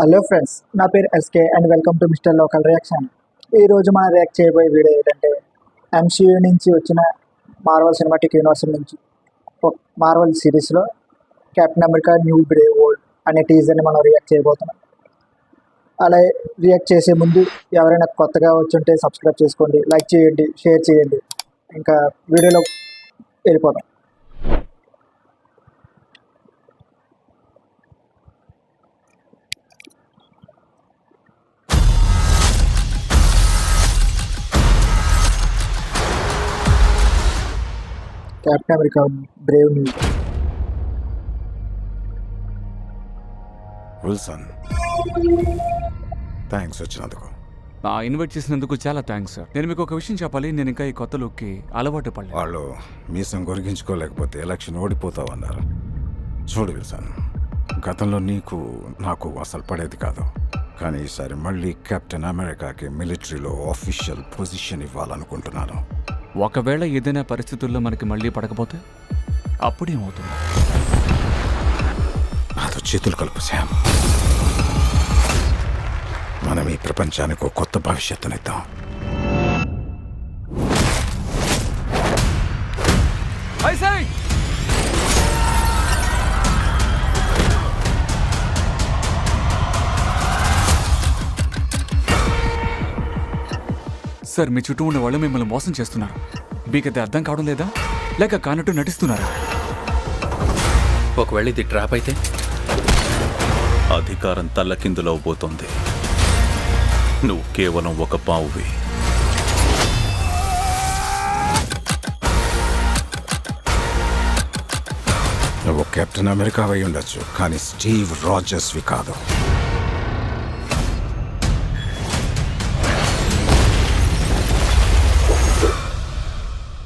Hello friends, నా పేరు SK and welcome to mister local reaction. ఈరోజు మనం రియాక్ట్ చేయబోయే వీడియో ఏంటంటే ఎంసీయూ నుంచి వచ్చిన మార్వల్ సినిమాటిక్ యూనివర్స్ నుంచి మార్వల్ సిరీస్లో captain America new brave world అనే టీజర్ని మనం రియాక్ట్ చేయబోతున్నాం. అలా రియాక్ట్ చేసే ముందు ఎవరైనా కొత్తగా వచ్చుంటే సబ్స్క్రైబ్ చేసుకోండి, లైక్ చేయండి, షేర్ చేయండి. ఇంకా వీడియోలో వెళ్ళిపోదాం. Captain America Brave new. Wilson, thanks వచ్చినందుకు. ఇన్వైట్ చేసినందుకు చాలా థ్యాంక్స్ సార్. నేను మీకు ఒక విషయం చెప్పాలి. నేను ఇంకా ఈ కొత్త లుక్కి అలవాటు పడలేదు. వాళ్ళు మీసం కొరిగించుకోలేకపోతే ఎలక్షన్ ఓడిపోతావన్నారు. చూడు విల్సన్, గతంలో నీకు నాకు అసలు పడేది కాదు, కానీ ఈసారి మళ్ళీ కెప్టెన్ అమెరికాకి మిలిటరీలో ఆఫీషియల్ పొజిషన్ ఇవ్వాలనుకుంటున్నాను. ఒకవేళ ఏదైనా పరిస్థితుల్లో మనకి మళ్ళీ పడకపోతే అప్పుడేమవుతుంది? నాతో చేతులు కలుపు శామ్. మనం ఈ ప్రపంచానికి ఒక కొత్త భవిష్యత్తునిద్దాం. సార్, మీ చుట్టూ ఉన్న వాళ్ళు మిమ్మల్ని మోసం చేస్తున్నారు. మీకైతే అర్థం కావడం లేదా, లేక కానట్టు నటిస్తున్నారా? ఒకవేళ ఇది ట్రాప్ అయితే అధికారం తల్లకిందులవబోతోంది. నువ్వు కేవలం ఒక పావువి. నువ్వు కెప్టెన్ అమెరికా అయి ఉండొచ్చు, కానీ స్టీవ్ రాజర్స్వి కాదు.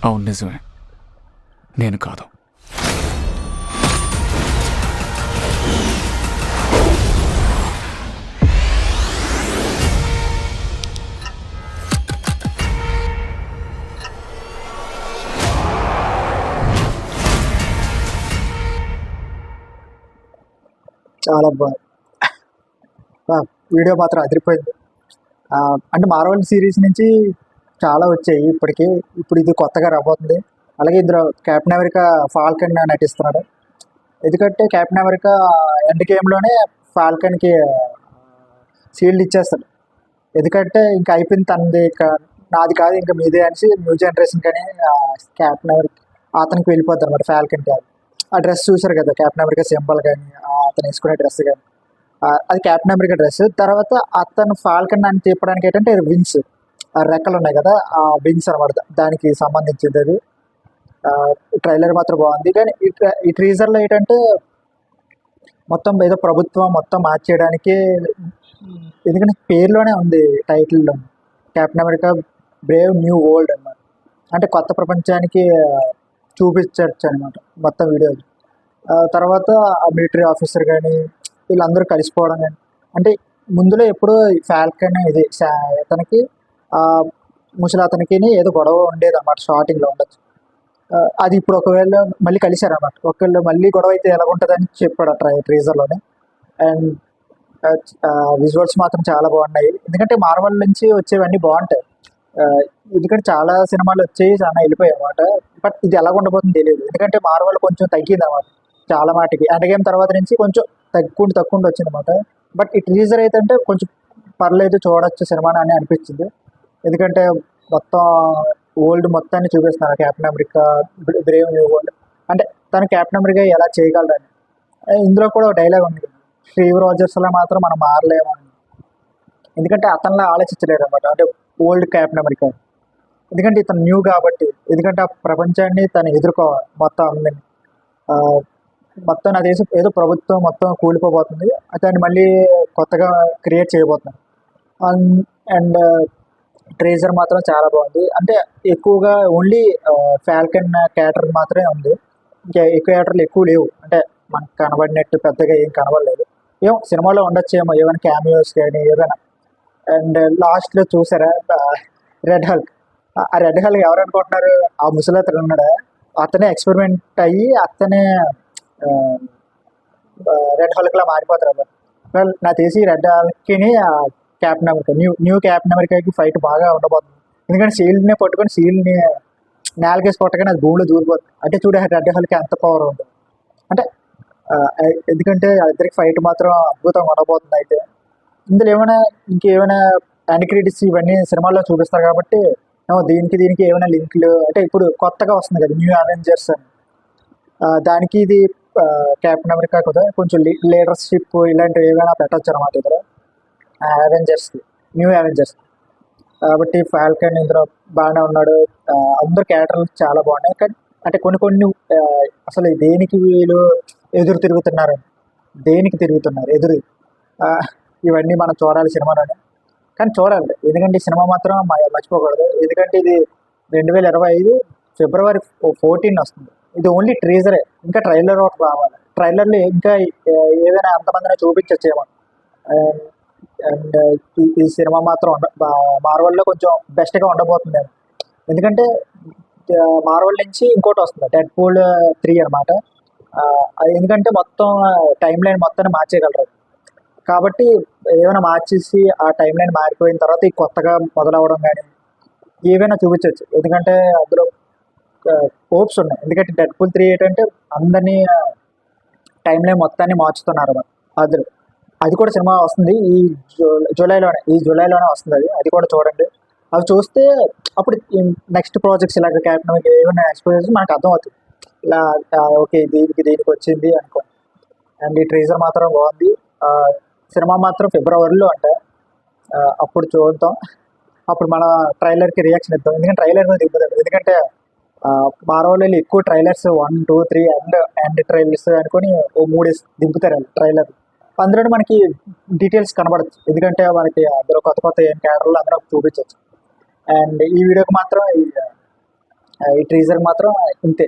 అవును, నిజమే, నేను కాదు. చాలా బాగుంది. వీడియో మాత్రం అదిరిపోయింది. అంటే మార్వల్ సిరీస్ నుంచి చాలా వచ్చాయి ఇప్పటికీ. ఇప్పుడు ఇది కొత్తగా రాబోతుంది. అలాగే ఇందులో కెప్టెన్ అమెరికా ఫాల్కన్ నటిస్తున్నాడు. ఎందుకంటే కెప్టెన్ అమెరికా ఎండ్ గేమ్లోనే ఫాల్కన్కి షీల్డ్ ఇచ్చేస్తాడు. ఎందుకంటే ఇంకా అయిపోయింది తనది, ఇంకా నాది కాదు ఇంకా మీదే అనేసి న్యూ జనరేషన్ కానీ కెప్టెన్ అమెరికా అతనికి వెళ్ళిపోతారు అనమాట ఫాల్కన్కి. ఆ డ్రెస్ చూసారు కదా, కెప్టెన్ అమెరికా సింబల్ కానీ అతను వేసుకునే డ్రెస్ కానీ అది కెప్టెన్ అమెరికా డ్రెస్. తర్వాత అతను ఫాల్కన్ అని చెప్పడానికి ఏంటంటే వింగ్స్, ఆ రెక్కలు ఉన్నాయి కదా, ఆ వింగ్స్ అనమాట, దానికి సంబంధించింది అది. ట్రైలర్ మాత్రం బాగుంది. కానీ ఈ ట్రీజర్లో ఏంటంటే మొత్తం ఏదో ప్రభుత్వం మొత్తం మార్చేయడానికి, ఎందుకంటే పేరులోనే ఉంది, టైటిల్లో captain America Brave new world అన్నమాట. అంటే కొత్త ప్రపంచానికి చూపించవచ్చు అనమాట మొత్తం వీడియో. తర్వాత ఆ మిలిటరీ ఆఫీసర్ కానీ వీళ్ళందరూ కలిసిపోవడం కానీ, అంటే ముందులో ఎప్పుడో ఫాల్కన్ ఇది అతనికి ముసలి అతనికి ఏదో గొడవ ఉండేది అన్నమాట, స్టార్టింగ్లో ఉండొచ్చు. అది ఇప్పుడు ఒకవేళ మళ్ళీ కలిశారన్నమాట. ఒకవేళ మళ్ళీ గొడవ అయితే ఎలా ఉంటుందని చెప్పాడు ట్రీజర్లోనే. అండ్ విజువల్స్ మాత్రం చాలా బాగున్నాయి. ఎందుకంటే మార్వల్ నుంచి వచ్చేవన్నీ బాగుంటాయి. ఎందుకంటే చాలా సినిమాలు వచ్చాయి, చాలా వెళ్ళిపోయాయి అన్నమాట. బట్ ఇది ఎలా ఉండబోతుందో తెలియదు. ఎందుకంటే మార్వల్ కొంచెం తగ్గింది అన్నమాట చాలా మాటికి. ఎండ్ గేమ్ తర్వాత నుంచి కొంచెం తక్కువ వచ్చింది అన్నమాట. బట్ ఈ ట్రీజర్ అయితే అంటే కొంచెం పర్లేదు, చూడొచ్చు సినిమా అని అనిపించింది. ఎందుకంటే మొత్తం వరల్డ్ మొత్తాన్ని చూపిస్తున్నారు captain America Brave new world. అంటే తను కెప్టెన్ అమెరికా ఎలా చేయగలడని. ఇందులో కూడా ఒక డైలాగ్ ఉంది, స్టీవ్ రాజర్స్లో మాత్రం మనం మారలేము అని. ఎందుకంటే అతనిలా ఆలోచించలేరు అనమాట, అంటే ఓల్డ్ కెప్టెన్ అమెరికా. ఎందుకంటే ఇతను న్యూ కాబట్టి, ఎందుకంటే ఆ ప్రపంచాన్ని తను ఎదుర్కోవాలి మొత్తం అందరినీ. మొత్తం నా దేశం ఏదో ప్రభుత్వం మొత్తం కూలిపోబోతుంది, దాన్ని మళ్ళీ కొత్తగా క్రియేట్ చేయబోతున్నారు. అండ్ ట్రేజర్ మాత్రం చాలా బాగుంది. అంటే ఎక్కువగా ఓన్లీ ఫాల్కన్ క్యారెక్టర్ మాత్రమే ఉంది, ఇంకా ఎక్కువ క్యారెక్టర్లు ఎక్కువ లేవు. అంటే మనకు కనబడినట్టు పెద్దగా ఏం కనబడలేదు. ఏమో సినిమాలో ఉండొచ్చేమో ఏమైనా క్యామియోస్ కానీ ఏదైనా. అండ్ లాస్ట్లో చూసారా రెడ్ హల్క్. ఆ రెడ్ హల్క్ ఎవరు అనుకుంటున్నారు? ఆ ముసలి అతను ఉన్నాడా, అతనే ఎక్స్పెరిమెంట్ అయ్యి అతనే రెడ్ హల్క్లా మారిపోతారు అన్నమాట. వెల్ నాకు తెలిసి రెడ్ హాల్కి క్యాప్టెన్ అమెరికా న్యూ క్యాప్టెన్ అమెరికాకి ఫైట్ బాగా ఉండబోతుంది. ఎందుకంటే షీల్డ్ని పట్టుకొని షీల్డ్ని నేలకేసి కొట్టగానే అది భూమిలో దూరిపోతుంది. అంటే చూడే రెడ్ హాల్కి ఎంత పవర్ ఉంటుంది అంటే ఎందుకంటే ఇద్దరికి ఫైట్ మాత్రం అద్భుతంగా ఉండబోతుంది. అయితే ఇందులో ఇంకేమైనా యాంటిక్రిటిక్స్ ఇవన్నీ సినిమాల్లో చూపిస్తారు కాబట్టి దీనికి ఏమైనా లింకులు అంటే ఇప్పుడు కొత్తగా వస్తుంది కదా న్యూ అవెంజర్స్ అని, దానికి ఇది క్యాప్టెన్ అమెరికా కదా కొంచెం లీడర్షిప్ ఇలాంటివి ఏమైనా పెట్టచ్చు అనమాట ఇందులో అవెంజర్స్ న్యూ అవెంజర్స్. కాబట్టి ఫాల్కన్ ఇందులో బాగానే ఉన్నాడు. అందరు క్యారెక్టర్లు చాలా బాగున్నాయి. కానీ అంటే కొన్ని అసలు దేనికి వీళ్ళు ఎదురు తిరుగుతున్నారు, దేనికి తిరుగుతున్నారు ఎదురు, ఇవన్నీ మనం చూడాలి సినిమాలోనే. కానీ చూడాలి ఎందుకంటే ఈ సినిమా మాత్రం మర్చిపోకూడదు. ఎందుకంటే ఇది 2025 ఫిబ్రవరి 14 వస్తుంది. ఇది ఓన్లీ ట్రీజరే, ఇంకా ట్రైలర్ ఒకటి రావాలి. ట్రైలర్లో ఇంకా ఏదైనా అంతమందిని చూపించచ్చేమో. అండ్ ఈ సినిమా మాత్రం మార్వల్లో కొంచెం బెస్ట్గా ఉండబోతుంది. ఎందుకంటే మార్వల్ నుంచి ఇంకోటి వస్తుంది డెడ్పూల్ 3 అనమాట. ఎందుకంటే మొత్తం టైం లైన్ మొత్తాన్ని మార్చేయగలరు. కాబట్టి ఏమైనా మార్చేసి ఆ టైం లైన్ మారిపోయిన తర్వాత ఈ కొత్తగా మొదలవడం కానీ ఏవైనా చూపించవచ్చు. ఎందుకంటే అందులో హోప్స్ ఉన్నాయి. ఎందుకంటే డెడ్పూల్ 3 ఏంటంటే అందరినీ టైం లైన్ మొత్తాన్ని మార్చుతున్నారు. అది కూడా సినిమా వస్తుంది ఈ జూలైలోనే వస్తుంది. అది కూడా చూడండి. అవి చూస్తే అప్పుడు నెక్స్ట్ ప్రాజెక్ట్స్ ఇలాగ క్యాప్టెన్ ఏమైనా ఎక్స్పీరియన్స్ మనకు అర్థమవుతుంది. ఇలా ఓకే దీనికి వచ్చింది అనుకోండి. అండ్ ఈ ట్రీజర్ మాత్రం బాగుంది. సినిమా మాత్రం ఫిబ్రవరిలో అంట. అప్పుడు చూద్దాం. అప్పుడు మన ట్రైలర్కి రియాక్షన్ ఇద్దాం. ఎందుకంటే ట్రైలర్ మీద దిగుతుంది. ఎందుకంటే మార్వెల్ ఎక్కువ ట్రైలర్స్ 1, 2, 3 అండ్ ట్రైలర్స్ అనుకొని 3 దింపుతారు ట్రైలర్. అందులో మనకి డీటెయిల్స్ కనబడచ్చు. ఎందుకంటే మనకి అందులో కొత్త ఏం క్యారెక్టర్లు అందరూ చూపించవచ్చు. అండ్ ఈ వీడియోకి మాత్రం ఈ ట్రీజర్ మాత్రం ఇంతే.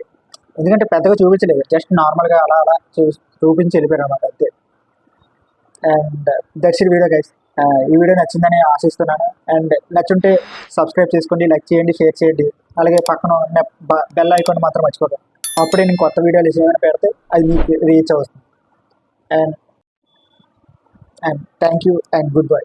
ఎందుకంటే పెద్దగా చూపించలేదు, జస్ట్ నార్మల్గా అలా చూపించి వెళ్ళిపోయారు అన్నమాట అంతే. And that's it video guys. ఈ వీడియో నచ్చిందని ఆశిస్తున్నాను. అండ్ నచ్చుంటే సబ్స్క్రైబ్ చేసుకోండి, లైక్ చేయండి, షేర్ చేయండి. అలాగే పక్కన ఉన్న బెల్ ఐకాన్ మాత్రం మర్చిపోకండి. అప్పుడే నేను కొత్త వీడియోలు ఏమైనా పెడితే అది మీకు రీచ్ అవుతుంది. And thank you and good bye.